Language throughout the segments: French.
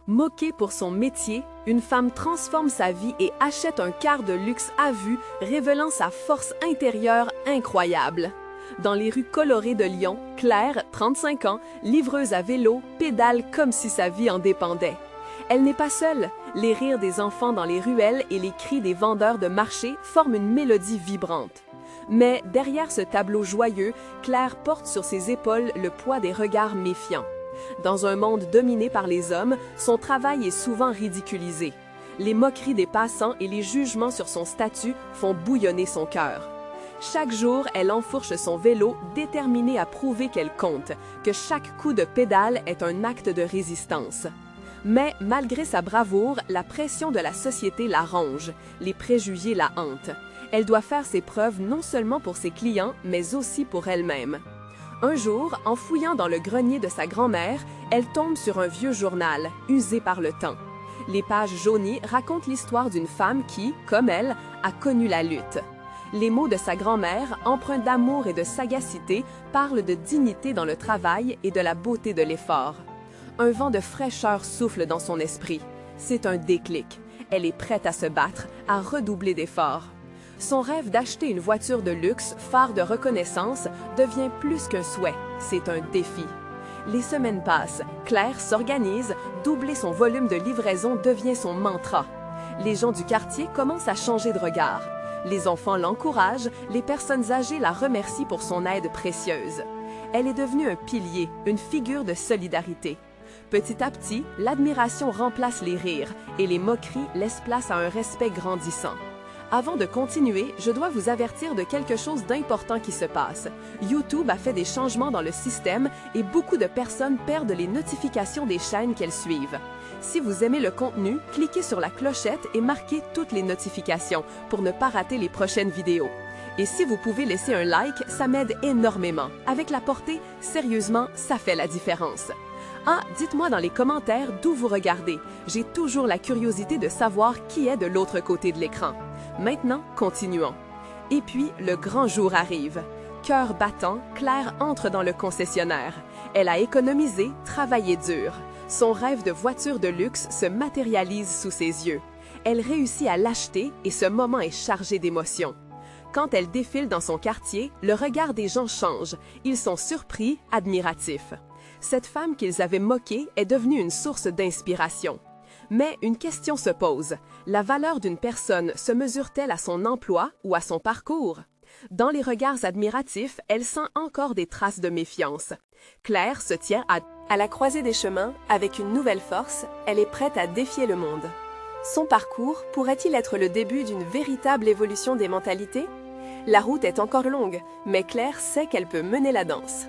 Moquée pour son métier, une femme transforme sa vie et achète un car de luxe à vue, révélant sa force intérieure incroyable. Dans les rues colorées de Lyon, Claire, 35 ans, livreuse à vélo, pédale comme si sa vie en dépendait. Elle n'est pas seule. Les rires des enfants dans les ruelles et les cris des vendeurs de marché forment une mélodie vibrante. Mais derrière ce tableau joyeux, Claire porte sur ses épaules le poids des regards méfiants. Dans un monde dominé par les hommes, son travail est souvent ridiculisé. Les moqueries des passants et les jugements sur son statut font bouillonner son cœur. Chaque jour, elle enfourche son vélo, déterminée à prouver qu'elle compte, que chaque coup de pédale est un acte de résistance. Mais malgré sa bravoure, la pression de la société la ronge, les préjugés la hantent. Elle doit faire ses preuves non seulement pour ses clients, mais aussi pour elle-même. Un jour, en fouillant dans le grenier de sa grand-mère, elle tombe sur un vieux journal, usé par le temps. Les pages jaunies racontent l'histoire d'une femme qui, comme elle, a connu la lutte. Les mots de sa grand-mère, empreints d'amour et de sagacité, parlent de dignité dans le travail et de la beauté de l'effort. Un vent de fraîcheur souffle dans son esprit. C'est un déclic. Elle est prête à se battre, à redoubler d'efforts. Son rêve d'acheter une voiture de luxe, phare de reconnaissance, devient plus qu'un souhait, c'est un défi. Les semaines passent, Claire s'organise, doubler son volume de livraison devient son mantra. Les gens du quartier commencent à changer de regard. Les enfants l'encouragent, les personnes âgées la remercient pour son aide précieuse. Elle est devenue un pilier, une figure de solidarité. Petit à petit, l'admiration remplace les rires et les moqueries laissent place à un respect grandissant. Avant de continuer, je dois vous avertir de quelque chose d'important qui se passe. YouTube a fait des changements dans le système et beaucoup de personnes perdent les notifications des chaînes qu'elles suivent. Si vous aimez le contenu, cliquez sur la clochette et marquez toutes les notifications pour ne pas rater les prochaines vidéos. Et si vous pouvez laisser un like, ça m'aide énormément. Avec la portée, sérieusement, ça fait la différence. Ah, dites-moi dans les commentaires d'où vous regardez. J'ai toujours la curiosité de savoir qui est de l'autre côté de l'écran. Maintenant, continuons. Et puis, le grand jour arrive. Cœur battant, Claire entre dans le concessionnaire. Elle a économisé, travaillé dur. Son rêve de voiture de luxe se matérialise sous ses yeux. Elle réussit à l'acheter et ce moment est chargé d'émotions. Quand elle défile dans son quartier, le regard des gens change. Ils sont surpris, admiratifs. Cette femme qu'ils avaient moquée est devenue une source d'inspiration. Mais une question se pose. La valeur d'une personne se mesure-t-elle à son emploi ou à son parcours? Dans les regards admiratifs, elle sent encore des traces de méfiance. Claire se tient à la croisée des chemins. Avec une nouvelle force, elle est prête à défier le monde. Son parcours pourrait-il être le début d'une véritable évolution des mentalités? La route est encore longue, mais Claire sait qu'elle peut mener la danse.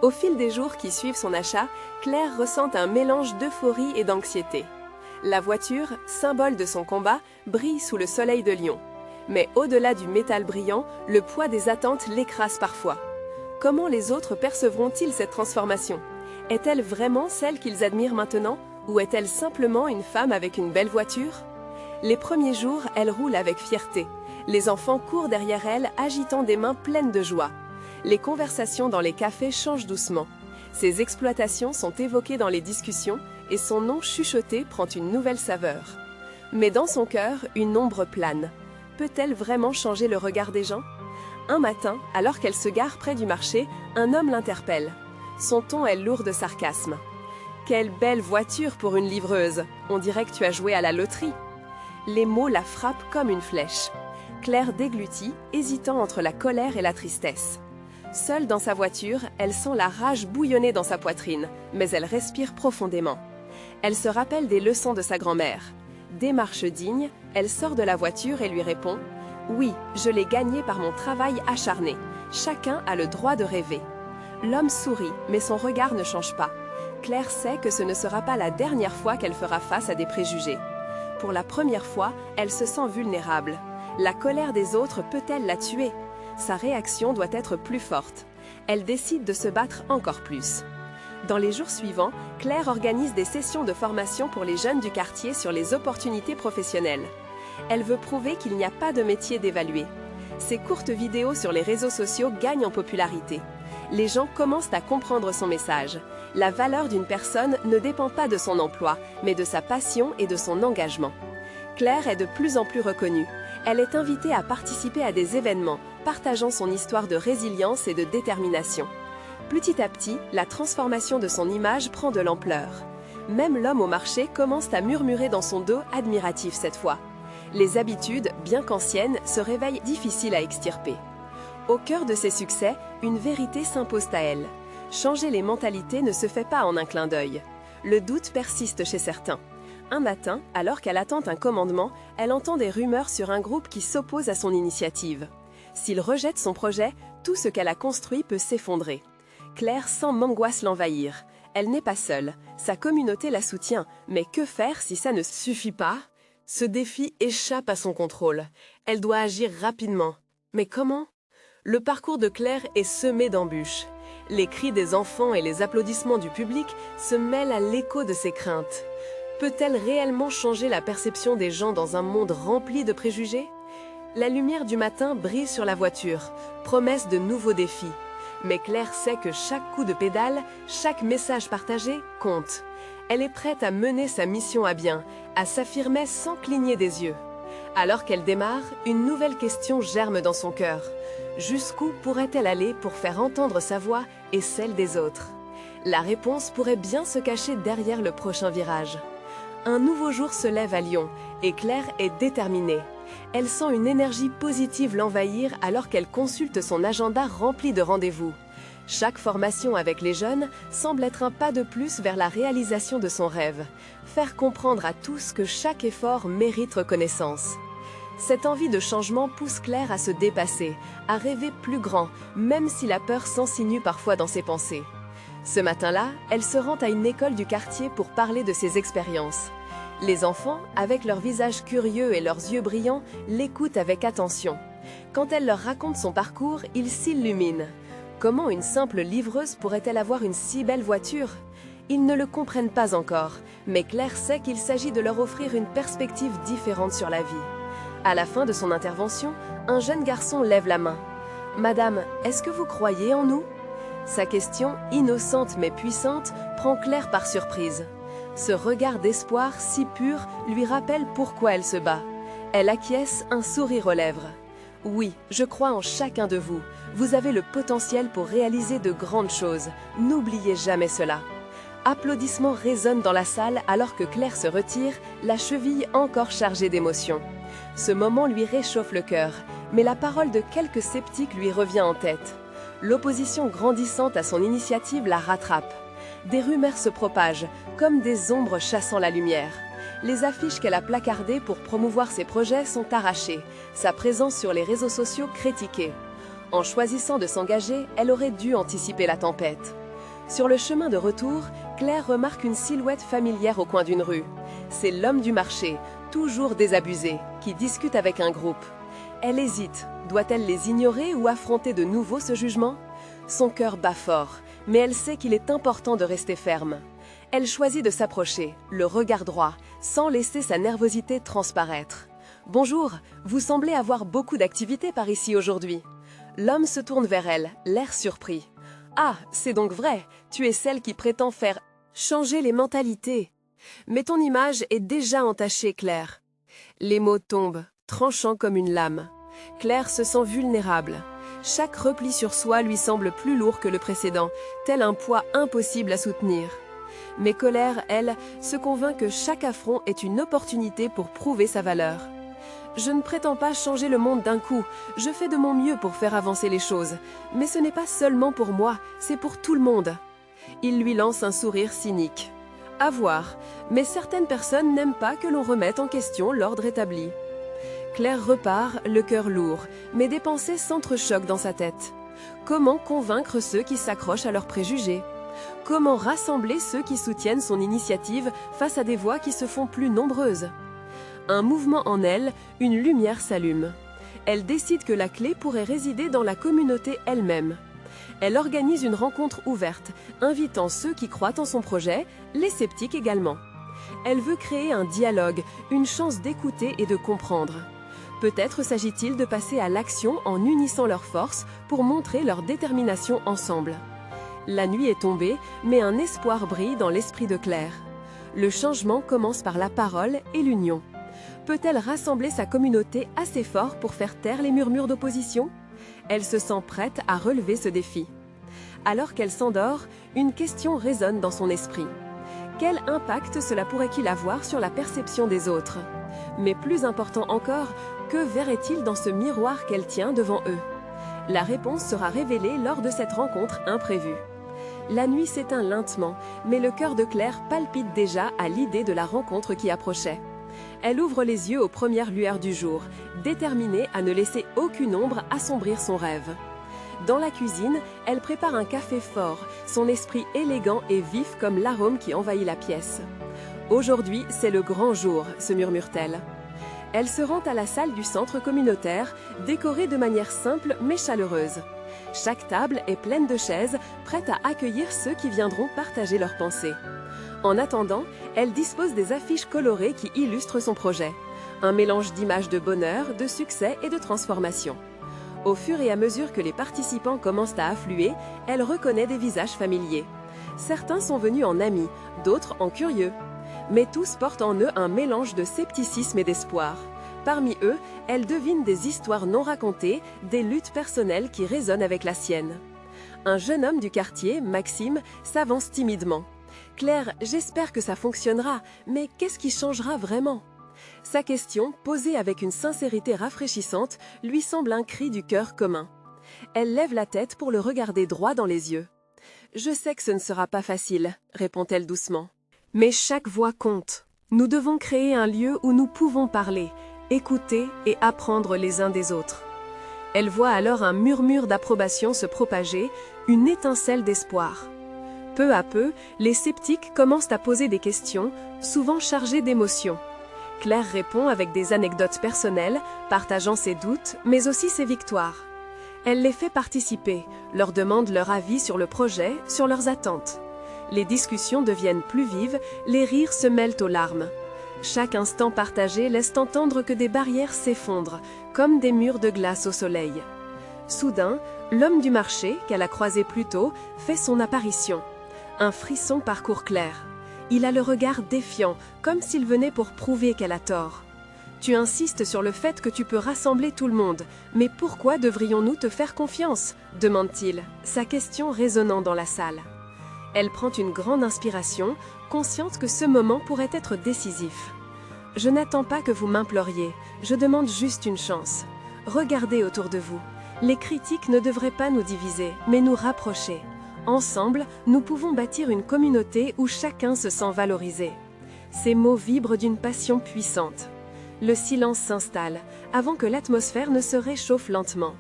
Au fil des jours qui suivent son achat, Claire ressent un mélange d'euphorie et d'anxiété. La voiture, symbole de son combat, brille sous le soleil de Lyon. Mais au-delà du métal brillant, le poids des attentes l'écrase parfois. Comment les autres percevront-ils cette transformation? Est-elle vraiment celle qu'ils admirent maintenant? Ou est-elle simplement une femme avec une belle voiture? Les premiers jours, elle roule avec fierté. Les enfants courent derrière elle, agitant des mains pleines de joie. Les conversations dans les cafés changent doucement. Ses exploitations sont évoquées dans les discussions et son nom chuchoté prend une nouvelle saveur. Mais dans son cœur, une ombre plane. Peut-elle vraiment changer le regard des gens? Un matin, alors qu'elle se gare près du marché, un homme l'interpelle. Son ton est lourd de sarcasme. « Quelle belle voiture pour une livreuse! On dirait que tu as joué à la loterie. » Les mots la frappent comme une flèche. Claire déglutit, hésitant entre la colère et la tristesse. Seule dans sa voiture, elle sent la rage bouillonner dans sa poitrine, mais elle respire profondément. Elle se rappelle des leçons de sa grand-mère. Démarche digne, elle sort de la voiture et lui répond « Oui, je l'ai gagné par mon travail acharné. Chacun a le droit de rêver. » L'homme sourit, mais son regard ne change pas. Claire sait que ce ne sera pas la dernière fois qu'elle fera face à des préjugés. Pour la première fois, elle se sent vulnérable. La colère des autres peut-elle la tuer? Sa réaction doit être plus forte. Elle décide de se battre encore plus. Dans les jours suivants, Claire organise des sessions de formation pour les jeunes du quartier sur les opportunités professionnelles. Elle veut prouver qu'il n'y a pas de métier dévalué. Ses courtes vidéos sur les réseaux sociaux gagnent en popularité. Les gens commencent à comprendre son message. La valeur d'une personne ne dépend pas de son emploi, mais de sa passion et de son engagement. Claire est de plus en plus reconnue. Elle est invitée à participer à des événements, partageant son histoire de résilience et de détermination. Petit à petit, la transformation de son image prend de l'ampleur. Même l'homme au marché commence à murmurer dans son dos, admiratif cette fois. Les habitudes, bien qu'anciennes, se réveillent difficiles à extirper. Au cœur de ses succès, une vérité s'impose à elle. Changer les mentalités ne se fait pas en un clin d'œil. Le doute persiste chez certains. Un matin, alors qu'elle attend un commandement, elle entend des rumeurs sur un groupe qui s'oppose à son initiative. S'il rejette son projet, tout ce qu'elle a construit peut s'effondrer. Claire sent l'angoisse l'envahir. Elle n'est pas seule. Sa communauté la soutient. Mais que faire si ça ne suffit pas? Ce défi échappe à son contrôle. Elle doit agir rapidement. Mais comment? Le parcours de Claire est semé d'embûches. Les cris des enfants et les applaudissements du public se mêlent à l'écho de ses craintes. Peut-elle réellement changer la perception des gens dans un monde rempli de préjugés? La lumière du matin brille sur la voiture, promesse de nouveaux défis. Mais Claire sait que chaque coup de pédale, chaque message partagé compte. Elle est prête à mener sa mission à bien, à s'affirmer sans cligner des yeux. Alors qu'elle démarre, une nouvelle question germe dans son cœur. Jusqu'où pourrait-elle aller pour faire entendre sa voix et celle des autres? La réponse pourrait bien se cacher derrière le prochain virage. Un nouveau jour se lève à Lyon et Claire est déterminée. Elle sent une énergie positive l'envahir alors qu'elle consulte son agenda rempli de rendez-vous. Chaque formation avec les jeunes semble être un pas de plus vers la réalisation de son rêve. Faire comprendre à tous que chaque effort mérite reconnaissance. Cette envie de changement pousse Claire à se dépasser, à rêver plus grand, même si la peur s'insinue parfois dans ses pensées. Ce matin-là, elle se rend à une école du quartier pour parler de ses expériences. Les enfants, avec leurs visages curieux et leurs yeux brillants, l'écoutent avec attention. Quand elle leur raconte son parcours, ils s'illuminent. Comment une simple livreuse pourrait-elle avoir une si belle voiture? Ils ne le comprennent pas encore, mais Claire sait qu'il s'agit de leur offrir une perspective différente sur la vie. À la fin de son intervention, un jeune garçon lève la main. « Madame, est-ce que vous croyez en nous ?» Sa question, innocente mais puissante, prend Claire par surprise. Ce regard d'espoir si pur lui rappelle pourquoi elle se bat. Elle acquiesce, un sourire aux lèvres. « Oui, je crois en chacun de vous. Vous avez le potentiel pour réaliser de grandes choses. N'oubliez jamais cela. » Applaudissements résonnent dans la salle alors que Claire se retire, la cheville encore chargée d'émotions. Ce moment lui réchauffe le cœur, mais la parole de quelques sceptiques lui revient en tête. L'opposition grandissante à son initiative la rattrape. Des rumeurs se propagent, comme des ombres chassant la lumière. Les affiches qu'elle a placardées pour promouvoir ses projets sont arrachées, sa présence sur les réseaux sociaux critiquée. En choisissant de s'engager, elle aurait dû anticiper la tempête. Sur le chemin de retour, Claire remarque une silhouette familière au coin d'une rue. C'est l'homme du marché, toujours désabusé, qui discute avec un groupe. Elle hésite. Doit-elle les ignorer ou affronter de nouveau ce jugement? Son cœur bat fort, mais elle sait qu'il est important de rester ferme. Elle choisit de s'approcher, le regard droit, sans laisser sa nervosité transparaître. « Bonjour, vous semblez avoir beaucoup d'activités par ici aujourd'hui. » L'homme se tourne vers elle, l'air surpris. « Ah, c'est donc vrai, tu es celle qui prétend faire changer les mentalités. Mais ton image est déjà entachée, Claire. » Les mots tombent, tranchants comme une lame. Claire se sent vulnérable. Chaque repli sur soi lui semble plus lourd que le précédent, tel un poids impossible à soutenir. Mais Colère, elle, se convainc que chaque affront est une opportunité pour prouver sa valeur. « Je ne prétends pas changer le monde d'un coup, je fais de mon mieux pour faire avancer les choses. Mais ce n'est pas seulement pour moi, c'est pour tout le monde. » Il lui lance un sourire cynique. À voir, mais certaines personnes n'aiment pas que l'on remette en question l'ordre établi. Claire repart, le cœur lourd, mais des pensées s'entrechoquent dans sa tête. Comment convaincre ceux qui s'accrochent à leurs préjugés? Comment rassembler ceux qui soutiennent son initiative face à des voix qui se font plus nombreuses? Un mouvement en elle, une lumière s'allume. Elle décide que la clé pourrait résider dans la communauté elle-même. Elle organise une rencontre ouverte, invitant ceux qui croient en son projet, les sceptiques également. Elle veut créer un dialogue, une chance d'écouter et de comprendre. Peut-être s'agit-il de passer à l'action en unissant leurs forces pour montrer leur détermination ensemble. La nuit est tombée, mais un espoir brille dans l'esprit de Claire. Le changement commence par la parole et l'union. Peut-elle rassembler sa communauté assez fort pour faire taire les murmures d'opposition? Elle se sent prête à relever ce défi. Alors qu'elle s'endort, une question résonne dans son esprit. Quel impact cela pourrait-il avoir sur la perception des autres? Mais plus important encore, que verrait-il dans ce miroir qu'elle tient devant eux? La réponse sera révélée lors de cette rencontre imprévue. La nuit s'éteint lentement, mais le cœur de Claire palpite déjà à l'idée de la rencontre qui approchait. Elle ouvre les yeux aux premières lueurs du jour, déterminée à ne laisser aucune ombre assombrir son rêve. Dans la cuisine, elle prépare un café fort, son esprit élégant et vif comme l'arôme qui envahit la pièce. « Aujourd'hui, c'est le grand jour », se murmure-t-elle. Elle se rend à la salle du centre communautaire, décorée de manière simple mais chaleureuse. Chaque table est pleine de chaises, prêtes à accueillir ceux qui viendront partager leurs pensées. En attendant, elle dispose des affiches colorées qui illustrent son projet. Un mélange d'images de bonheur, de succès et de transformation. Au fur et à mesure que les participants commencent à affluer, elle reconnaît des visages familiers. Certains sont venus en amis, d'autres en curieux. Mais tous portent en eux un mélange de scepticisme et d'espoir. Parmi eux, elle devine des histoires non racontées, des luttes personnelles qui résonnent avec la sienne. Un jeune homme du quartier, Maxime, s'avance timidement. « Claire, j'espère que ça fonctionnera, mais qu'est-ce qui changera vraiment ?» Sa question, posée avec une sincérité rafraîchissante, lui semble un cri du cœur commun. Elle lève la tête pour le regarder droit dans les yeux. « Je sais que ce ne sera pas facile, » répond-elle doucement. « Mais chaque voix compte. Nous devons créer un lieu où nous pouvons parler, écouter et apprendre les uns des autres. » Elle voit alors un murmure d'approbation se propager, une étincelle d'espoir. Peu à peu, les sceptiques commencent à poser des questions, souvent chargées d'émotions. Claire répond avec des anecdotes personnelles, partageant ses doutes, mais aussi ses victoires. Elle les fait participer, leur demande leur avis sur le projet, sur leurs attentes. Les discussions deviennent plus vives, les rires se mêlent aux larmes. Chaque instant partagé laisse entendre que des barrières s'effondrent, comme des murs de glace au soleil. Soudain, l'homme du marché, qu'elle a croisé plus tôt, fait son apparition. Un frisson parcourt Claire. Il a le regard défiant, comme s'il venait pour prouver qu'elle a tort. « Tu insistes sur le fait que tu peux rassembler tout le monde, mais pourquoi devrions-nous te faire confiance ?» demande-t-il, sa question résonnant dans la salle. Elle prend une grande inspiration, consciente que ce moment pourrait être décisif. « Je n'attends pas que vous m'imploriez, je demande juste une chance. Regardez autour de vous. Les critiques ne devraient pas nous diviser, mais nous rapprocher. Ensemble, nous pouvons bâtir une communauté où chacun se sent valorisé. » Ces mots vibrent d'une passion puissante. Le silence s'installe, avant que l'atmosphère ne se réchauffe lentement.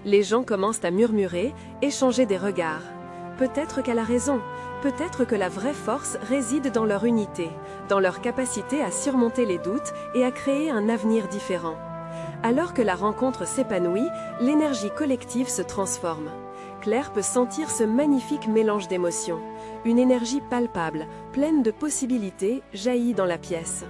Les gens commencent à murmurer, échanger des regards. Peut-être qu'elle a raison, peut-être que la vraie force réside dans leur unité, dans leur capacité à surmonter les doutes et à créer un avenir différent. Alors que la rencontre s'épanouit, l'énergie collective se transforme. Claire peut sentir ce magnifique mélange d'émotions. Une énergie palpable, pleine de possibilités, jaillit dans la pièce.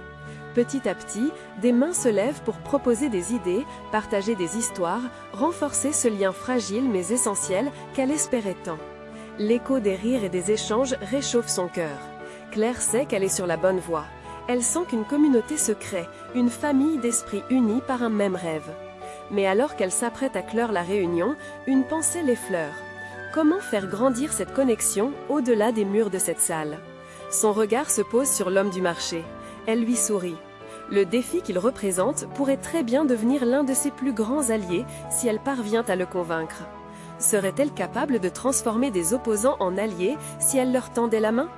Petit à petit, des mains se lèvent pour proposer des idées, partager des histoires, renforcer ce lien fragile mais essentiel qu'elle espérait tant. L'écho des rires et des échanges réchauffe son cœur. Claire sait qu'elle est sur la bonne voie. Elle sent qu'une communauté se crée, une famille d'esprits unis par un même rêve. Mais alors qu'elle s'apprête à clore la réunion, une pensée l'effleure. Comment faire grandir cette connexion au-delà des murs de cette salle? Son regard se pose sur l'homme du marché. Elle lui sourit. Le défi qu'il représente pourrait très bien devenir l'un de ses plus grands alliés si elle parvient à le convaincre. Serait-elle capable de transformer des opposants en alliés si elle leur tendait la main?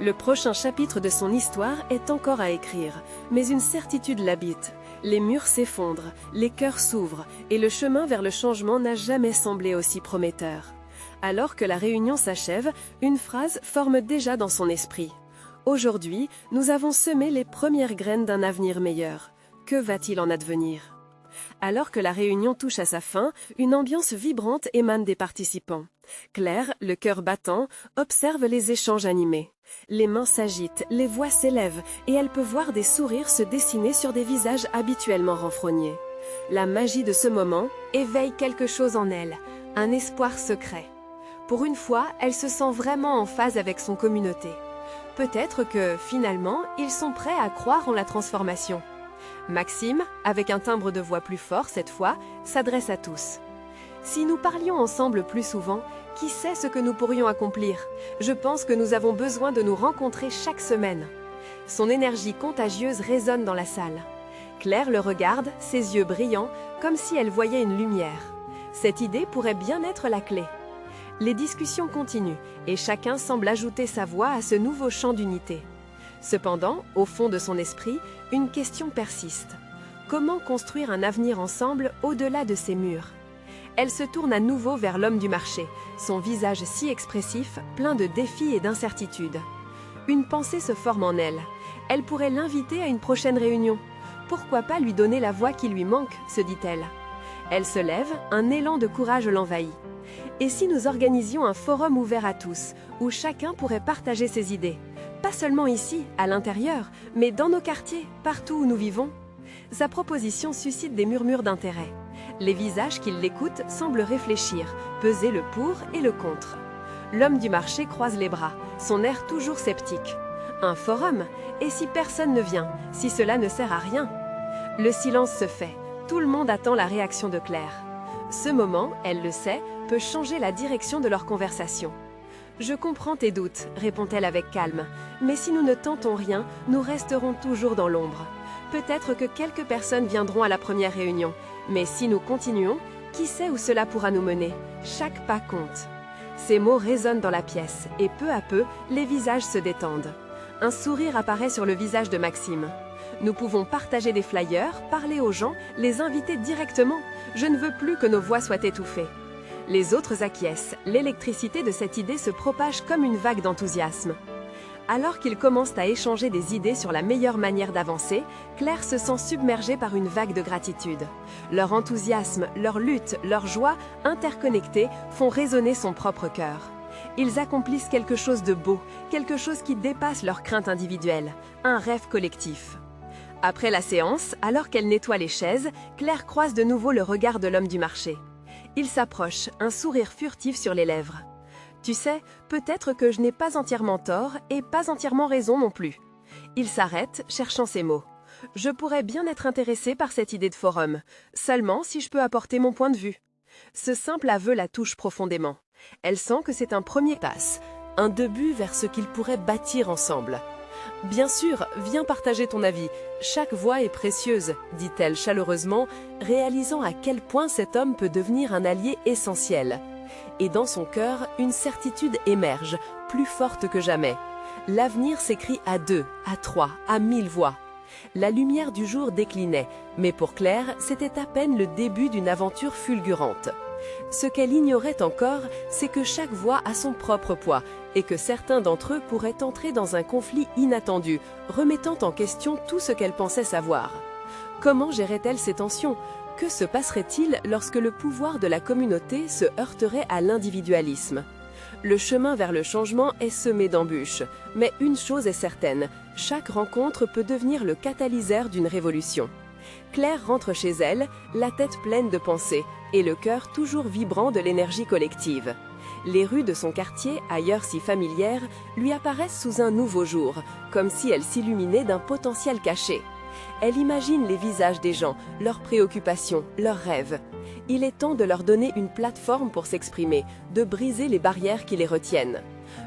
Le prochain chapitre de son histoire est encore à écrire, mais une certitude l'habite. Les murs s'effondrent, les cœurs s'ouvrent, et le chemin vers le changement n'a jamais semblé aussi prometteur. Alors que la réunion s'achève, une phrase forme déjà dans son esprit. Aujourd'hui, nous avons semé les premières graines d'un avenir meilleur. Que va-t-il en advenir? Alors que la réunion touche à sa fin, une ambiance vibrante émane des participants. Claire, le cœur battant, observe les échanges animés. Les mains s'agitent, les voix s'élèvent, et elle peut voir des sourires se dessiner sur des visages habituellement renfrognés. La magie de ce moment éveille quelque chose en elle, un espoir secret. Pour une fois, elle se sent vraiment en phase avec son communauté. Peut-être que, finalement, ils sont prêts à croire en la transformation. Maxime, avec un timbre de voix plus fort cette fois, s'adresse à tous. Si nous parlions ensemble plus souvent, qui sait ce que nous pourrions accomplir? Je pense que nous avons besoin de nous rencontrer chaque semaine. Son énergie contagieuse résonne dans la salle. Claire le regarde, ses yeux brillants, comme si elle voyait une lumière. Cette idée pourrait bien être la clé. Les discussions continuent et chacun semble ajouter sa voix à ce nouveau champ d'unité. Cependant, au fond de son esprit, une question persiste. Comment construire un avenir ensemble au-delà de ces murs? Elle se tourne à nouveau vers l'homme du marché, son visage si expressif, plein de défis et d'incertitudes. Une pensée se forme en elle. Elle pourrait l'inviter à une prochaine réunion. Pourquoi pas lui donner la voix qui lui manque, se dit-elle. Elle se lève, un élan de courage l'envahit. Et si nous organisions un forum ouvert à tous, où chacun pourrait partager ses idées? Pas seulement ici, à l'intérieur, mais dans nos quartiers, partout où nous vivons. Sa proposition suscite des murmures d'intérêt. Les visages qui l'écoutent semblent réfléchir, peser le pour et le contre. L'homme du marché croise les bras, son air toujours sceptique. Un forum? Et si personne ne vient? Si cela ne sert à rien? Le silence se fait. Tout le monde attend la réaction de Claire. Ce moment, elle le sait, peut changer la direction de leur conversation. « Je comprends tes doutes », répond-elle avec calme. « Mais si nous ne tentons rien, nous resterons toujours dans l'ombre. Peut-être que quelques personnes viendront à la première réunion. Mais si nous continuons, qui sait où cela pourra nous mener? Chaque pas compte. » Ces mots résonnent dans la pièce, et peu à peu, les visages se détendent. Un sourire apparaît sur le visage de Maxime. Nous pouvons partager des flyers, parler aux gens, les inviter directement. Je ne veux plus que nos voix soient étouffées. Les autres acquiescent. L'électricité de cette idée se propage comme une vague d'enthousiasme. Alors qu'ils commencent à échanger des idées sur la meilleure manière d'avancer, Claire se sent submergée par une vague de gratitude. Leur enthousiasme, leur lutte, leur joie, interconnectées, font résonner son propre cœur. Ils accomplissent quelque chose de beau, quelque chose qui dépasse leurs craintes individuelles, un rêve collectif. Après la séance, alors qu'elle nettoie les chaises, Claire croise de nouveau le regard de l'homme du marché. Il s'approche, un sourire furtif sur les lèvres. « Tu sais, peut-être que je n'ai pas entièrement tort et pas entièrement raison non plus. » Il s'arrête, cherchant ses mots. « Je pourrais bien être intéressé par cette idée de forum, seulement si je peux apporter mon point de vue. » Ce simple aveu la touche profondément. Elle sent que c'est un premier pas, un début vers ce qu'ils pourraient bâtir ensemble. « Bien sûr, viens partager ton avis. Chaque voix est précieuse, » dit-elle chaleureusement, réalisant à quel point cet homme peut devenir un allié essentiel. Et dans son cœur, une certitude émerge, plus forte que jamais. L'avenir s'écrit à 2, à 3, à 1000 voix. La lumière du jour déclinait, mais pour Claire, c'était à peine le début d'une aventure fulgurante. Ce qu'elle ignorait encore, c'est que chaque voix a son propre poids et que certains d'entre eux pourraient entrer dans un conflit inattendu, remettant en question tout ce qu'elle pensait savoir. Comment gérait-elle ces tensions? Que se passerait-il lorsque le pouvoir de la communauté se heurterait à l'individualisme? Le chemin vers le changement est semé d'embûches, mais une chose est certaine, chaque rencontre peut devenir le catalyseur d'une révolution. Claire rentre chez elle, la tête pleine de pensées et le cœur toujours vibrant de l'énergie collective. Les rues de son quartier, ailleurs si familières, lui apparaissent sous un nouveau jour, comme si elles s'illuminaient d'un potentiel caché. Elle imagine les visages des gens, leurs préoccupations, leurs rêves. Il est temps de leur donner une plateforme pour s'exprimer, de briser les barrières qui les retiennent.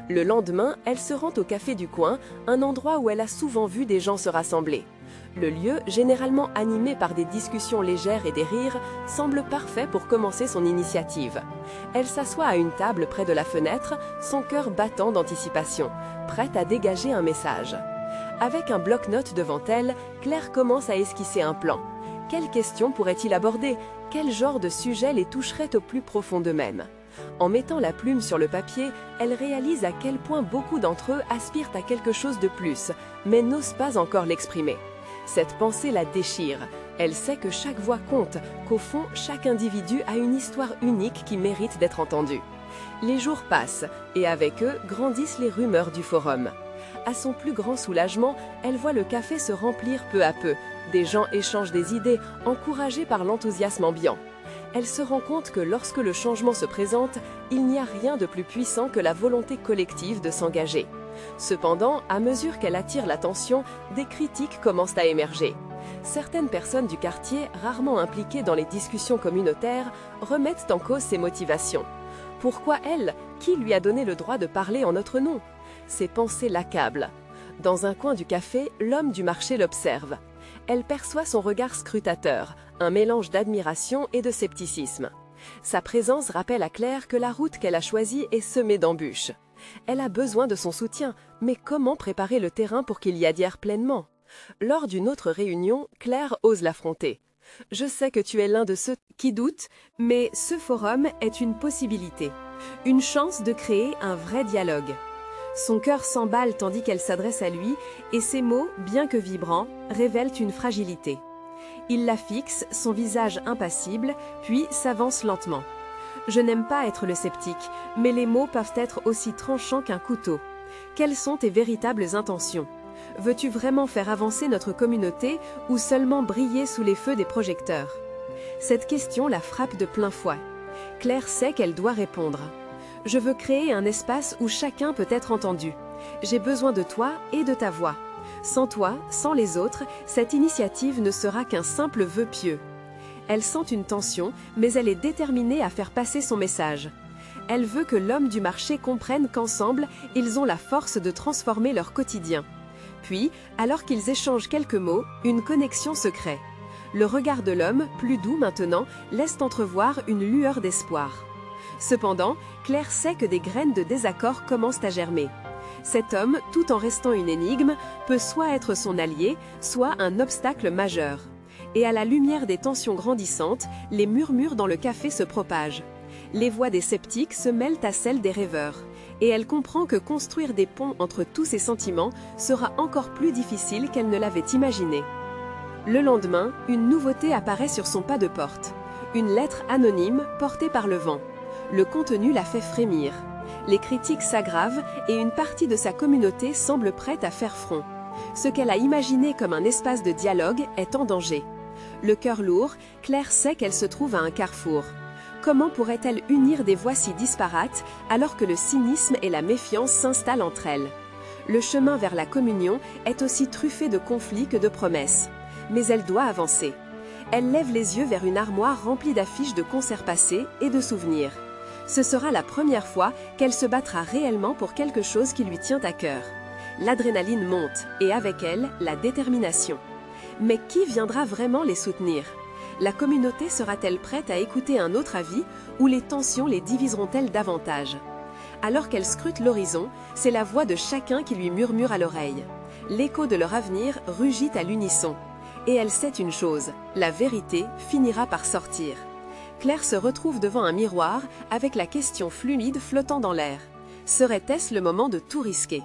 Le lendemain, elle se rend au café du coin, un endroit où elle a souvent vu des gens se rassembler. Le lieu, généralement animé par des discussions légères et des rires, semble parfait pour commencer son initiative. Elle s'assoit à une table près de la fenêtre, son cœur battant d'anticipation, prête à dégager un message. Avec un bloc-notes devant elle, Claire commence à esquisser un plan. Quelles questions pourrait-il aborder? Quel genre de sujet les toucherait au plus profond d'eux-mêmes? En mettant la plume sur le papier, elle réalise à quel point beaucoup d'entre eux aspirent à quelque chose de plus, mais n'osent pas encore l'exprimer. Cette pensée la déchire. Elle sait que chaque voix compte, qu'au fond, chaque individu a une histoire unique qui mérite d'être entendue. Les jours passent, et avec eux grandissent les rumeurs du forum. À son plus grand soulagement, elle voit le café se remplir peu à peu. Des gens échangent des idées, encouragés par l'enthousiasme ambiant. Elle se rend compte que lorsque le changement se présente, il n'y a rien de plus puissant que la volonté collective de s'engager. Cependant, à mesure qu'elle attire l'attention, des critiques commencent à émerger. Certaines personnes du quartier, rarement impliquées dans les discussions communautaires, remettent en cause ses motivations. Pourquoi elle? Qui lui a donné le droit de parler en notre nom? Ses pensées l'accablent. Dans un coin du café, l'homme du marché l'observe. Elle perçoit son regard scrutateur, un mélange d'admiration et de scepticisme. Sa présence rappelle à Claire que la route qu'elle a choisie est semée d'embûches. Elle a besoin de son soutien, mais comment préparer le terrain pour qu'il y adhère pleinement? Lors d'une autre réunion, Claire ose l'affronter. « Je sais que tu es l'un de ceux qui doutent, mais ce forum est une possibilité, une chance de créer un vrai dialogue. » Son cœur s'emballe tandis qu'elle s'adresse à lui, et ses mots, bien que vibrants, révèlent une fragilité. Il la fixe, son visage impassible, puis s'avance lentement. « Je n'aime pas être le sceptique, mais les mots peuvent être aussi tranchants qu'un couteau. Quelles sont tes véritables intentions? Veux-tu vraiment faire avancer notre communauté ou seulement briller sous les feux des projecteurs ?» Cette question la frappe de plein fouet. Claire sait qu'elle doit répondre. « Je veux créer un espace où chacun peut être entendu. J'ai besoin de toi et de ta voix. Sans toi, sans les autres, cette initiative ne sera qu'un simple vœu pieux. » Elle sent une tension, mais elle est déterminée à faire passer son message. Elle veut que l'homme du marché comprenne qu'ensemble, ils ont la force de transformer leur quotidien. Puis, alors qu'ils échangent quelques mots, une connexion se crée. Le regard de l'homme, plus doux maintenant, laisse entrevoir une lueur d'espoir. Cependant, Claire sait que des graines de désaccord commencent à germer. Cet homme, tout en restant une énigme, peut soit être son allié, soit un obstacle majeur. Et à la lumière des tensions grandissantes, les murmures dans le café se propagent. Les voix des sceptiques se mêlent à celles des rêveurs. Et elle comprend que construire des ponts entre tous ces sentiments sera encore plus difficile qu'elle ne l'avait imaginé. Le lendemain, une nouveauté apparaît sur son pas de porte. Une lettre anonyme portée par le vent. Le contenu la fait frémir. Les critiques s'aggravent et une partie de sa communauté semble prête à faire front. Ce qu'elle a imaginé comme un espace de dialogue est en danger. Le cœur lourd, Claire sait qu'elle se trouve à un carrefour. Comment pourrait-elle unir des voix si disparates alors que le cynisme et la méfiance s'installent entre elles? Le chemin vers la communion est aussi truffé de conflits que de promesses. Mais elle doit avancer. Elle lève les yeux vers une armoire remplie d'affiches de concerts passés et de souvenirs. Ce sera la première fois qu'elle se battra réellement pour quelque chose qui lui tient à cœur. L'adrénaline monte et avec elle, la détermination. Mais qui viendra vraiment les soutenir? La communauté sera-t-elle prête à écouter un autre avis ou les tensions les diviseront-elles davantage? Alors qu'elle scrute l'horizon, c'est la voix de chacun qui lui murmure à l'oreille. L'écho de leur avenir rugit à l'unisson. Et elle sait une chose, la vérité finira par sortir. Claire se retrouve devant un miroir avec la question fluide flottant dans l'air. Serait-ce le moment de tout risquer?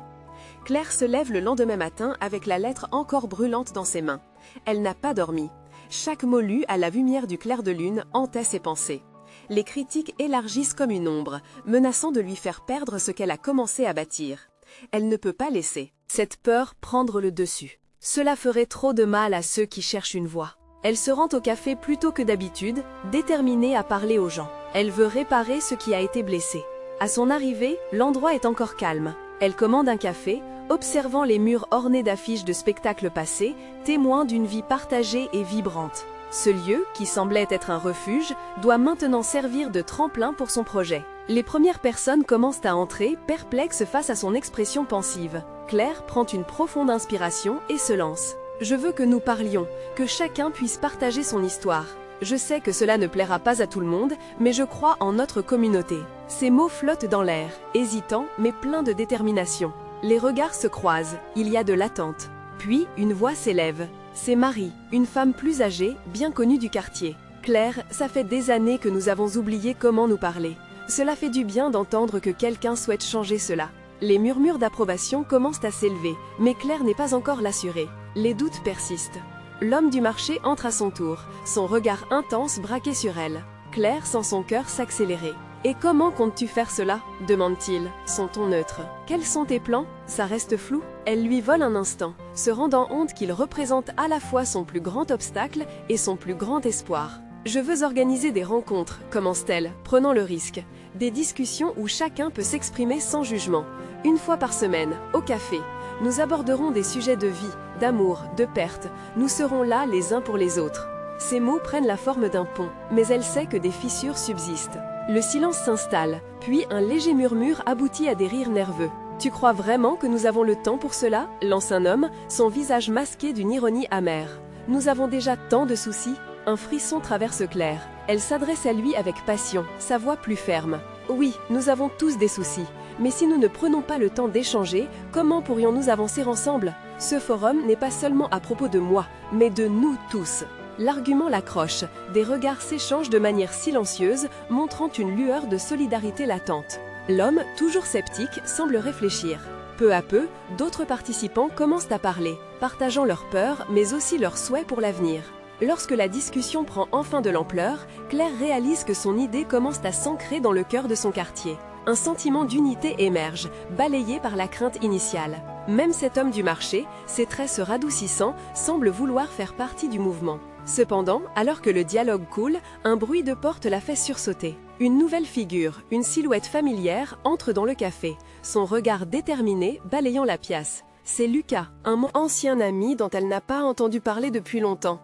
Claire se lève le lendemain matin avec la lettre encore brûlante dans ses mains. Elle n'a pas dormi. Chaque mot lu à la lumière du clair de lune hantait ses pensées. Les critiques élargissent comme une ombre, menaçant de lui faire perdre ce qu'elle a commencé à bâtir. Elle ne peut pas laisser cette peur prendre le dessus. Cela ferait trop de mal à ceux qui cherchent une voie. Elle se rend au café plus tôt que d'habitude, déterminée à parler aux gens. Elle veut réparer ce qui a été blessé. À son arrivée, l'endroit est encore calme. Elle commande un café, observant les murs ornés d'affiches de spectacles passés, témoins d'une vie partagée et vibrante. Ce lieu, qui semblait être un refuge, doit maintenant servir de tremplin pour son projet. Les premières personnes commencent à entrer, perplexes face à son expression pensive. Claire prend une profonde inspiration et se lance. « Je veux que nous parlions, que chacun puisse partager son histoire. Je sais que cela ne plaira pas à tout le monde, mais je crois en notre communauté. » Ces mots flottent dans l'air, hésitants mais pleins de détermination. Les regards se croisent, il y a de l'attente. Puis, une voix s'élève. C'est Marie, une femme plus âgée, bien connue du quartier. « Claire, ça fait des années que nous avons oublié comment nous parler. Cela fait du bien d'entendre que quelqu'un souhaite changer cela. » Les murmures d'approbation commencent à s'élever, mais Claire n'est pas encore l'assurée. Les doutes persistent. L'homme du marché entre à son tour, son regard intense braqué sur elle. Claire sent son cœur s'accélérer. « Et comment comptes-tu faire cela ?» demande-t-il, son ton neutre. « Quels sont tes plans ?» Ça reste flou. Elle lui vole un instant, se rendant compte qu'il représente à la fois son plus grand obstacle et son plus grand espoir. Je veux organiser des rencontres, commence-t-elle, prenant le risque. Des discussions où chacun peut s'exprimer sans jugement. Une fois par semaine, au café. Nous aborderons des sujets de vie, d'amour, de perte. Nous serons là les uns pour les autres. Ces mots prennent la forme d'un pont, mais elle sait que des fissures subsistent. Le silence s'installe, puis un léger murmure aboutit à des rires nerveux. « Tu crois vraiment que nous avons le temps pour cela ?» lance un homme, son visage masqué d'une ironie amère. « Nous avons déjà tant de soucis ?» Un frisson traverse Claire. Elle s'adresse à lui avec passion, sa voix plus ferme. « Oui, nous avons tous des soucis. Mais si nous ne prenons pas le temps d'échanger, comment pourrions-nous avancer ensemble? Ce forum n'est pas seulement à propos de moi, mais de nous tous. » L'argument l'accroche, des regards s'échangent de manière silencieuse, montrant une lueur de solidarité latente. L'homme, toujours sceptique, semble réfléchir. Peu à peu, d'autres participants commencent à parler, partageant leurs peurs, mais aussi leurs souhaits pour l'avenir. Lorsque la discussion prend enfin de l'ampleur, Claire réalise que son idée commence à s'ancrer dans le cœur de son quartier. Un sentiment d'unité émerge, balayé par la crainte initiale. Même cet homme du marché, ses traits se radoucissant, semble vouloir faire partie du mouvement. Cependant, alors que le dialogue coule, un bruit de porte la fait sursauter. Une nouvelle figure, une silhouette familière, entre dans le café, son regard déterminé balayant la pièce. C'est Lucas, un ancien ami dont elle n'a pas entendu parler depuis longtemps.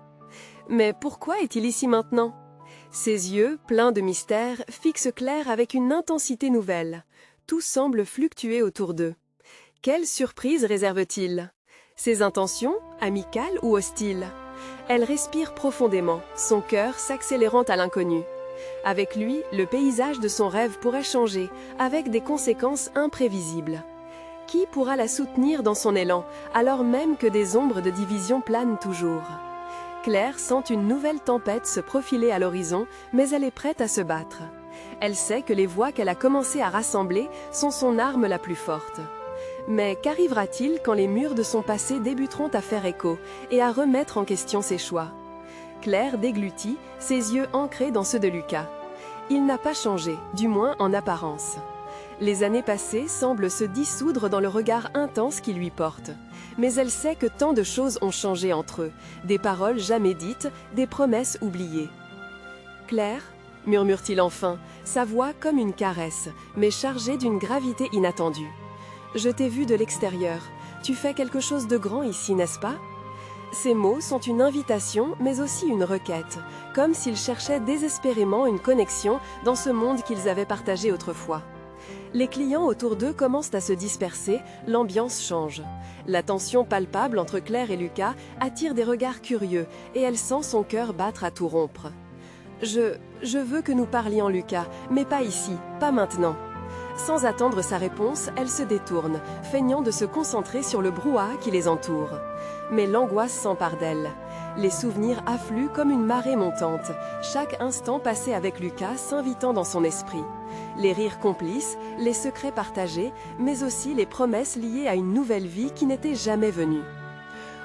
Mais pourquoi est-il ici maintenant? Ses yeux, pleins de mystère, fixent Claire avec une intensité nouvelle. Tout semble fluctuer autour d'eux. Quelle surprise réserve-t-il? Ses intentions, amicales ou hostiles? Elle respire profondément, son cœur s'accélérant à l'inconnu. Avec lui, le paysage de son rêve pourrait changer, avec des conséquences imprévisibles. Qui pourra la soutenir dans son élan, alors même que des ombres de division planent toujours? Claire sent une nouvelle tempête se profiler à l'horizon, mais elle est prête à se battre. Elle sait que les voix qu'elle a commencé à rassembler sont son arme la plus forte. Mais qu'arrivera-t-il quand les murs de son passé débuteront à faire écho et à remettre en question ses choix? Claire déglutit, ses yeux ancrés dans ceux de Lucas. Il n'a pas changé, du moins en apparence. Les années passées semblent se dissoudre dans le regard intense qu'il lui porte. Mais elle sait que tant de choses ont changé entre eux, des paroles jamais dites, des promesses oubliées. « Claire ?» murmure-t-il enfin, sa voix comme une caresse, mais chargée d'une gravité inattendue. « Je t'ai vu de l'extérieur. Tu fais quelque chose de grand ici, n'est-ce pas ?» Ces mots sont une invitation, mais aussi une requête, comme s'ils cherchaient désespérément une connexion dans ce monde qu'ils avaient partagé autrefois. Les clients autour d'eux commencent à se disperser, l'ambiance change. La tension palpable entre Claire et Lucas attire des regards curieux et elle sent son cœur battre à tout rompre. « Je veux que nous parlions, Lucas, mais pas ici, pas maintenant. » Sans attendre sa réponse, elle se détourne, feignant de se concentrer sur le brouhaha qui les entoure. Mais l'angoisse s'empare d'elle. Les souvenirs affluent comme une marée montante, chaque instant passé avec Lucas s'invitant dans son esprit. Les rires complices, les secrets partagés, mais aussi les promesses liées à une nouvelle vie qui n'était jamais venue.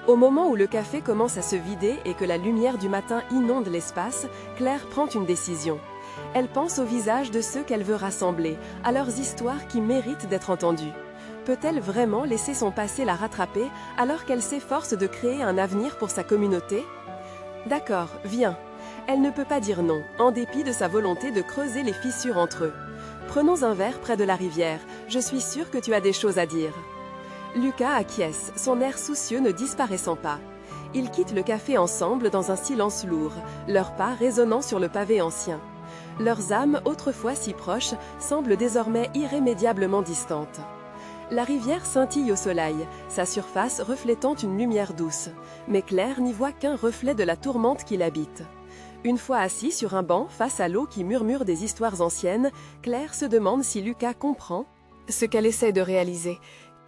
Au moment où le café commence à se vider et que la lumière du matin inonde l'espace, Claire prend une décision. Elle pense au visage de ceux qu'elle veut rassembler, à leurs histoires qui méritent d'être entendues. Peut-elle vraiment laisser son passé la rattraper alors qu'elle s'efforce de créer un avenir pour sa communauté? D'accord, viens. Elle ne peut pas dire non, en dépit de sa volonté de creuser les fissures entre eux. Prenons un verre près de la rivière, je suis sûre que tu as des choses à dire. Lucas acquiesce, son air soucieux ne disparaissant pas. Ils quittent le café ensemble dans un silence lourd, leurs pas résonnant sur le pavé ancien. Leurs âmes, autrefois si proches, semblent désormais irrémédiablement distantes. La rivière scintille au soleil, sa surface reflétant une lumière douce. Mais Claire n'y voit qu'un reflet de la tourmente qui l'habite. Une fois assis sur un banc face à l'eau qui murmure des histoires anciennes, Claire se demande si Lucas comprend ce qu'elle essaie de réaliser.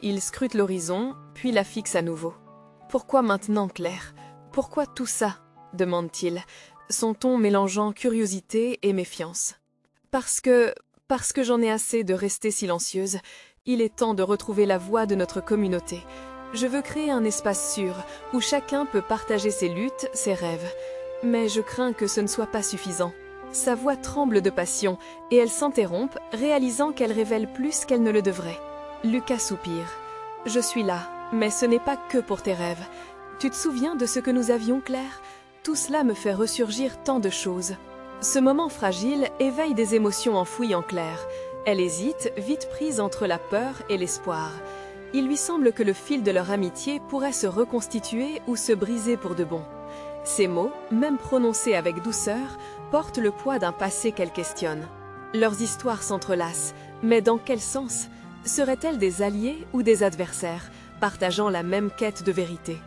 Il scrute l'horizon, puis la fixe à nouveau. « Pourquoi maintenant, Claire? Pourquoi tout ça ?» demande-t-il, son ton mélangeant curiosité et méfiance. « Parce que j'en ai assez de rester silencieuse. Il est temps de retrouver la voix de notre communauté. Je veux créer un espace sûr, où chacun peut partager ses luttes, ses rêves. Mais je crains que ce ne soit pas suffisant. » Sa voix tremble de passion, et elle s'interrompt, réalisant qu'elle révèle plus qu'elle ne le devrait. Lucas soupire. « Je suis là, mais ce n'est pas que pour tes rêves. Tu te souviens de ce que nous avions, Claire? Tout cela me fait ressurgir tant de choses. » Ce moment fragile éveille des émotions enfouies en Claire. Elle hésite, vite prise entre la peur et l'espoir. Il lui semble que le fil de leur amitié pourrait se reconstituer ou se briser pour de bon. Ces mots, même prononcés avec douceur, portent le poids d'un passé qu'elle questionne. Leurs histoires s'entrelacent, mais dans quel sens? Seraient-elles des alliés ou des adversaires, partageant la même quête de vérité?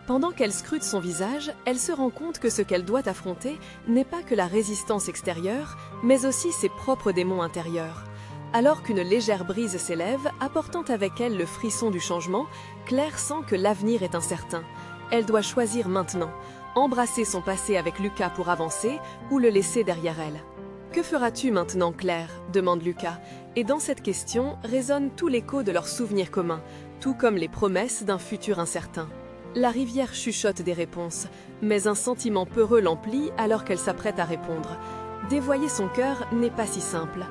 Pendant qu'elle scrute son visage, elle se rend compte que ce qu'elle doit affronter n'est pas que la résistance extérieure, mais aussi ses propres démons intérieurs. Alors qu'une légère brise s'élève, apportant avec elle le frisson du changement, Claire sent que l'avenir est incertain. Elle doit choisir maintenant, embrasser son passé avec Lucas pour avancer ou le laisser derrière elle. « Que feras-tu maintenant, Claire ?» demande Lucas, et dans cette question résonne tout l'écho de leurs souvenirs communs, tout comme les promesses d'un futur incertain. La rivière chuchote des réponses, mais un sentiment peureux l'emplit alors qu'elle s'apprête à répondre. Dévoyer son cœur n'est pas si simple.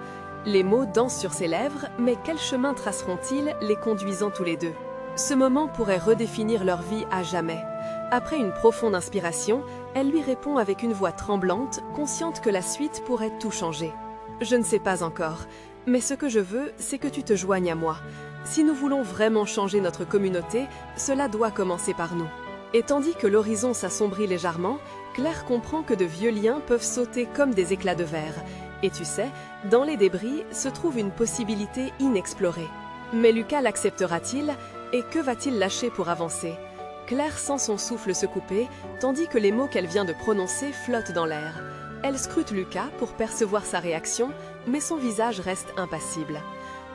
Les mots dansent sur ses lèvres, mais quel chemin traceront-ils les conduisant tous les deux? Ce moment pourrait redéfinir leur vie à jamais. Après une profonde inspiration, elle lui répond avec une voix tremblante, consciente que la suite pourrait tout changer. « Je ne sais pas encore, mais ce que je veux, c'est que tu te joignes à moi. Si nous voulons vraiment changer notre communauté, cela doit commencer par nous. » Et tandis que l'horizon s'assombrit légèrement, Claire comprend que de vieux liens peuvent sauter comme des éclats de verre. Et tu sais, dans les débris se trouve une possibilité inexplorée. Mais Lucas l'acceptera-t-il? Et que va-t-il lâcher pour avancer? Claire sent son souffle se couper, tandis que les mots qu'elle vient de prononcer flottent dans l'air. Elle scrute Lucas pour percevoir sa réaction, mais son visage reste impassible.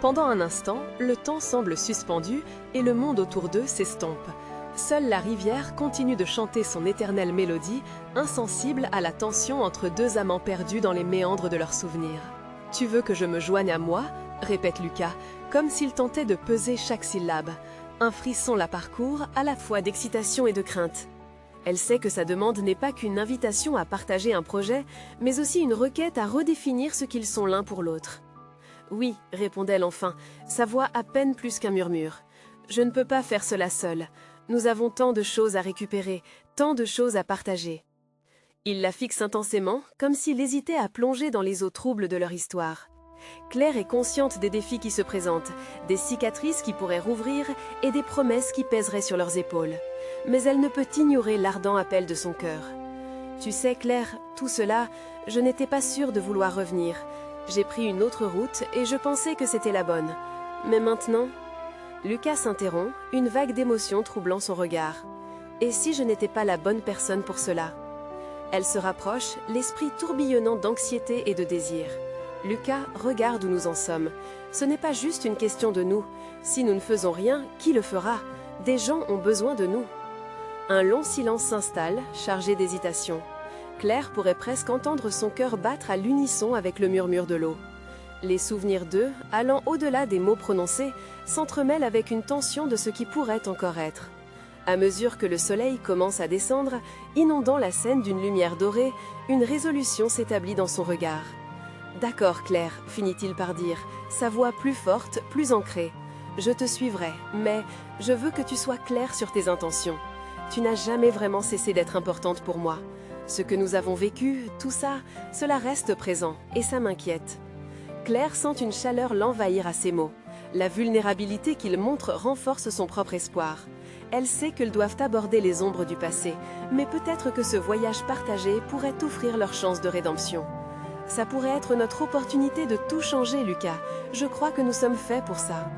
Pendant un instant, le temps semble suspendu et le monde autour d'eux s'estompe. Seule la rivière continue de chanter son éternelle mélodie, insensible à la tension entre deux amants perdus dans les méandres de leurs souvenirs. « Tu veux que je me joigne à moi ?» répète Lucas, comme s'il tentait de peser chaque syllabe. Un frisson la parcourt, à la fois d'excitation et de crainte. Elle sait que sa demande n'est pas qu'une invitation à partager un projet, mais aussi une requête à redéfinir ce qu'ils sont l'un pour l'autre. « Oui, » répond-elle enfin, sa voix à peine plus qu'un murmure. « Je ne peux pas faire cela seule. Nous avons tant de choses à récupérer, tant de choses à partager. » Il la fixe intensément, comme s'il hésitait à plonger dans les eaux troubles de leur histoire. Claire est consciente des défis qui se présentent, des cicatrices qui pourraient rouvrir et des promesses qui pèseraient sur leurs épaules. Mais elle ne peut ignorer l'ardent appel de son cœur. « Tu sais, Claire, tout cela, je n'étais pas sûre de vouloir revenir. J'ai pris une autre route et je pensais que c'était la bonne. Mais maintenant… » Lucas s'interrompt, une vague d'émotion troublant son regard. « Et si je n'étais pas la bonne personne pour cela ?» Elle se rapproche, l'esprit tourbillonnant d'anxiété et de désir. « Lucas, regarde où nous en sommes. Ce n'est pas juste une question de nous. Si nous ne faisons rien, qui le fera? Des gens ont besoin de nous. » Un long silence s'installe, chargé d'hésitation. Claire pourrait presque entendre son cœur battre à l'unisson avec le murmure de l'eau. Les souvenirs d'eux, allant au-delà des mots prononcés, s'entremêlent avec une tension de ce qui pourrait encore être. À mesure que le soleil commence à descendre, inondant la scène d'une lumière dorée, une résolution s'établit dans son regard. « D'accord, Claire, finit-il par dire, sa voix plus forte, plus ancrée. Je te suivrai, mais je veux que tu sois claire sur tes intentions. Tu n'as jamais vraiment cessé d'être importante pour moi. Ce que nous avons vécu, tout ça, cela reste présent, et ça m'inquiète. » Claire sent une chaleur l'envahir à ces mots. La vulnérabilité qu'il montre renforce son propre espoir. Elle sait qu'ils doivent aborder les ombres du passé, mais peut-être que ce voyage partagé pourrait offrir leur chance de rédemption. Ça pourrait être notre opportunité de tout changer, Lucas. Je crois que nous sommes faits pour ça.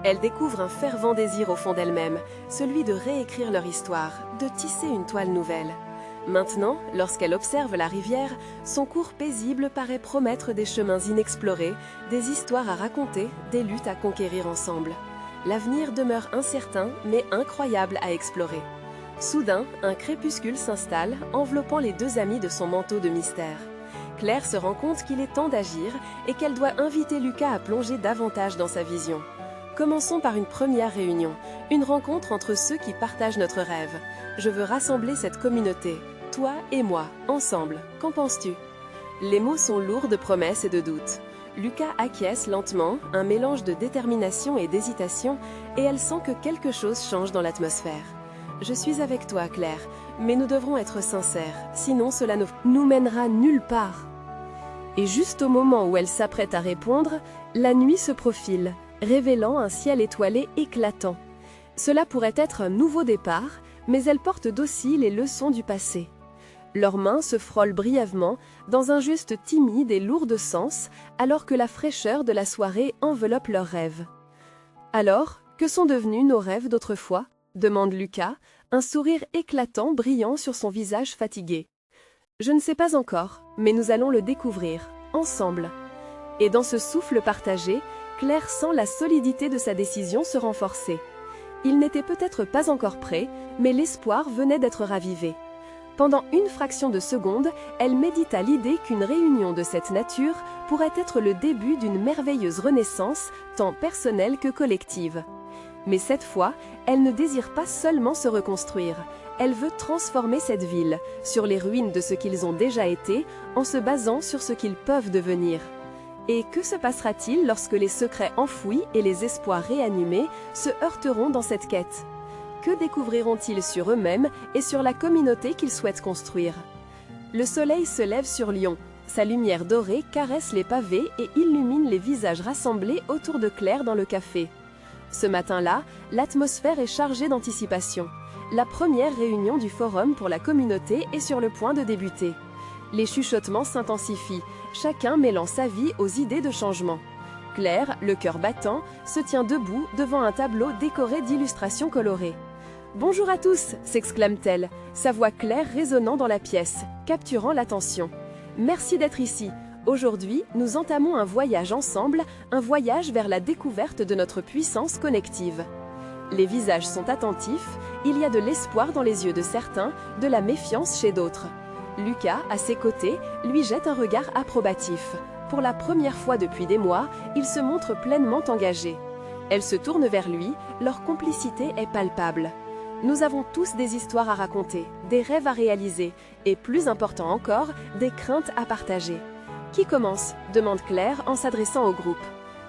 Elle découvre un fervent désir au fond d'elle-même, celui de réécrire leur histoire, de tisser une toile nouvelle. Maintenant, lorsqu'elle observe la rivière, son cours paisible paraît promettre des chemins inexplorés, des histoires à raconter, des luttes à conquérir ensemble. L'avenir demeure incertain, mais incroyable à explorer. Soudain, un crépuscule s'installe, enveloppant les deux amis de son manteau de mystère. Claire se rend compte qu'il est temps d'agir et qu'elle doit inviter Lucas à plonger davantage dans sa vision. Commençons par une première réunion, une rencontre entre ceux qui partagent notre rêve. Je veux rassembler cette communauté, toi et moi, ensemble. Qu'en penses-tu? Les mots sont lourds de promesses et de doutes. Lucas acquiesce lentement, un mélange de détermination et d'hésitation, et elle sent que quelque chose change dans l'atmosphère. Je suis avec toi, Claire, mais nous devrons être sincères, sinon cela ne nous mènera nulle part. » Et juste au moment où elle s'apprête à répondre, la nuit se profile, révélant un ciel étoilé éclatant. Cela pourrait être un nouveau départ, mais elle porte d'aussi les leçons du passé. Leurs mains se frôlent brièvement, dans un geste timide et lourd de sens, alors que la fraîcheur de la soirée enveloppe leurs rêves. « Alors, que sont devenus nos rêves d'autrefois ?» demande Lucas, un sourire éclatant brillant sur son visage fatigué. « Je ne sais pas encore, mais nous allons le découvrir, ensemble. » Et dans ce souffle partagé, Claire sent la solidité de sa décision se renforcer. Il n'était peut-être pas encore prêt, mais l'espoir venait d'être ravivé. Pendant une fraction de seconde, elle médita l'idée qu'une réunion de cette nature pourrait être le début d'une merveilleuse renaissance, tant personnelle que collective. Mais cette fois, elle ne désire pas seulement se reconstruire. Elle veut transformer cette ville, sur les ruines de ce qu'ils ont déjà été, en se basant sur ce qu'ils peuvent devenir. Et que se passera-t-il lorsque les secrets enfouis et les espoirs réanimés se heurteront dans cette quête ? Que découvriront-ils sur eux-mêmes et sur la communauté qu'ils souhaitent construire? Le soleil se lève sur Lyon. Sa lumière dorée caresse les pavés et illumine les visages rassemblés autour de Claire dans le café. Ce matin-là, l'atmosphère est chargée d'anticipation. La première réunion du forum pour la communauté est sur le point de débuter. Les chuchotements s'intensifient, chacun mêlant sa vie aux idées de changement. Claire, le cœur battant, se tient debout devant un tableau décoré d'illustrations colorées. « Bonjour à tous !» s'exclame-t-elle, sa voix claire résonnant dans la pièce, capturant l'attention. « Merci d'être ici. Aujourd'hui, nous entamons un voyage ensemble, un voyage vers la découverte de notre puissance connective. » Les visages sont attentifs, il y a de l'espoir dans les yeux de certains, de la méfiance chez d'autres. Lucas, à ses côtés, lui jette un regard approbatif. Pour la première fois depuis des mois, il se montre pleinement engagé. Elle se tourne vers lui, leur complicité est palpable. Nous avons tous des histoires à raconter, des rêves à réaliser, et plus important encore, des craintes à partager. « Qui commence ?» demande Claire en s'adressant au groupe.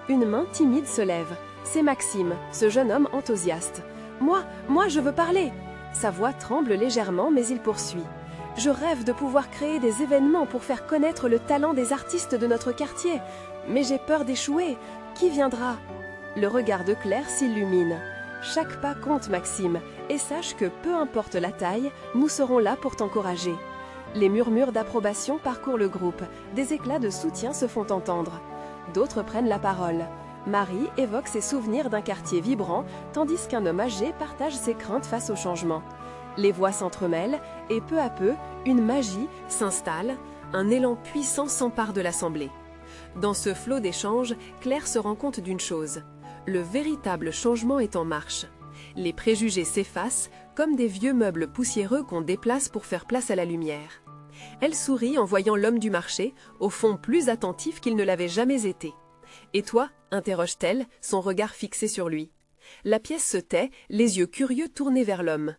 Une main timide se lève. C'est Maxime, ce jeune homme enthousiaste. « Moi, je veux parler !» Sa voix tremble légèrement, mais il poursuit. « Je rêve de pouvoir créer des événements pour faire connaître le talent des artistes de notre quartier. Mais j'ai peur d'échouer. Qui viendra ?» Le regard de Claire s'illumine. « Chaque pas compte, Maxime, et sache que peu importe la taille, nous serons là pour t'encourager. » Les murmures d'approbation parcourent le groupe, des éclats de soutien se font entendre. D'autres prennent la parole. Marie évoque ses souvenirs d'un quartier vibrant, tandis qu'un homme âgé partage ses craintes face au changement. Les voix s'entremêlent, et peu à peu, une magie s'installe, un élan puissant s'empare de l'assemblée. Dans ce flot d'échanges, Claire se rend compte d'une chose. Le véritable changement est en marche. Les préjugés s'effacent, comme des vieux meubles poussiéreux qu'on déplace pour faire place à la lumière. Elle sourit en voyant l'homme du marché, au fond plus attentif qu'il ne l'avait jamais été. « Et toi ?» interroge-t-elle, son regard fixé sur lui. La pièce se tait, les yeux curieux tournés vers l'homme.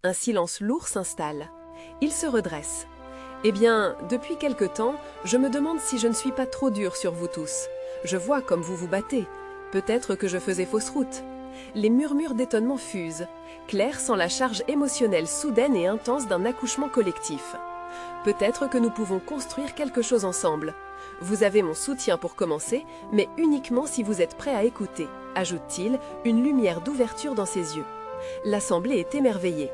Un silence lourd s'installe. Il se redresse. « Eh bien, depuis quelque temps, je me demande si je ne suis pas trop dur sur vous tous. Je vois comme vous vous battez. Peut-être que je faisais fausse route. » Les murmures d'étonnement fusent. Claire sent la charge émotionnelle soudaine et intense d'un accouchement collectif. « Peut-être que nous pouvons construire quelque chose ensemble. Vous avez mon soutien pour commencer, mais uniquement si vous êtes prêt à écouter, » ajoute-t-il, une lumière d'ouverture dans ses yeux. L'assemblée est émerveillée.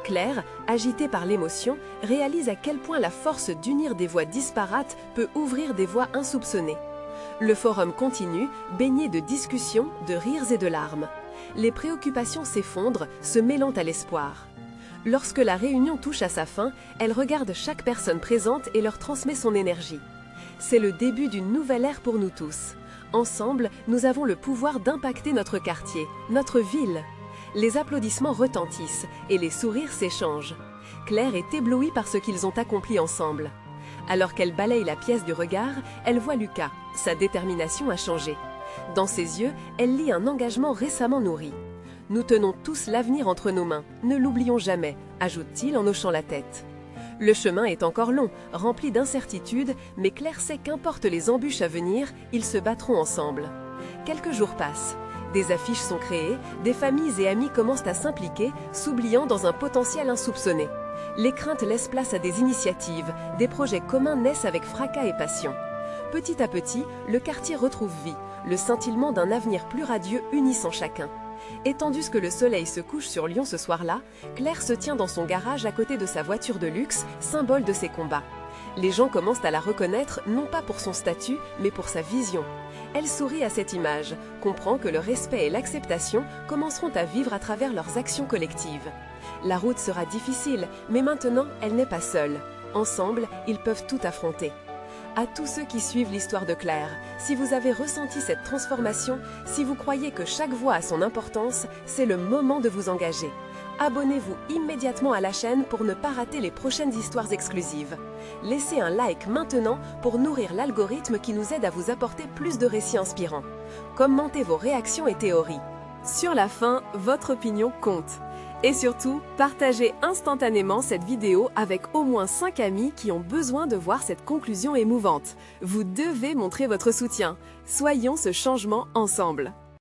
Claire, agitée par l'émotion, réalise à quel point la force d'unir des voix disparates peut ouvrir des voies insoupçonnées. Le forum continue, baigné de discussions, de rires et de larmes. Les préoccupations s'effondrent, se mêlant à l'espoir. Lorsque la réunion touche à sa fin, elle regarde chaque personne présente et leur transmet son énergie. C'est le début d'une nouvelle ère pour nous tous. Ensemble, nous avons le pouvoir d'impacter notre quartier, notre ville. Les applaudissements retentissent et les sourires s'échangent. Claire est éblouie par ce qu'ils ont accompli ensemble. Alors qu'elle balaye la pièce du regard, elle voit Lucas. Sa détermination a changé. Dans ses yeux, elle lit un engagement récemment nourri. « Nous tenons tous l'avenir entre nos mains, ne l'oublions jamais », ajoute-t-il en hochant la tête. Le chemin est encore long, rempli d'incertitudes, mais Claire sait qu'importe les embûches à venir, ils se battront ensemble. Quelques jours passent. Des affiches sont créées, des familles et amis commencent à s'impliquer, s'oubliant dans un potentiel insoupçonné. Les craintes laissent place à des initiatives, des projets communs naissent avec fracas et passion. Petit à petit, le quartier retrouve vie, le scintillement d'un avenir plus radieux unissant chacun. Et tandis que le soleil se couche sur Lyon ce soir-là, Claire se tient dans son garage à côté de sa voiture de luxe, symbole de ses combats. Les gens commencent à la reconnaître non pas pour son statut, mais pour sa vision. Elle sourit à cette image, comprend que le respect et l'acceptation commenceront à vivre à travers leurs actions collectives. La route sera difficile, mais maintenant, elle n'est pas seule. Ensemble, ils peuvent tout affronter. À tous ceux qui suivent l'histoire de Claire, si vous avez ressenti cette transformation, si vous croyez que chaque voix a son importance, c'est le moment de vous engager. Abonnez-vous immédiatement à la chaîne pour ne pas rater les prochaines histoires exclusives. Laissez un like maintenant pour nourrir l'algorithme qui nous aide à vous apporter plus de récits inspirants. Commentez vos réactions et théories. Sur la fin, votre opinion compte. Et surtout, partagez instantanément cette vidéo avec au moins 5 amis qui ont besoin de voir cette conclusion émouvante. Vous devez montrer votre soutien. Soyons ce changement ensemble.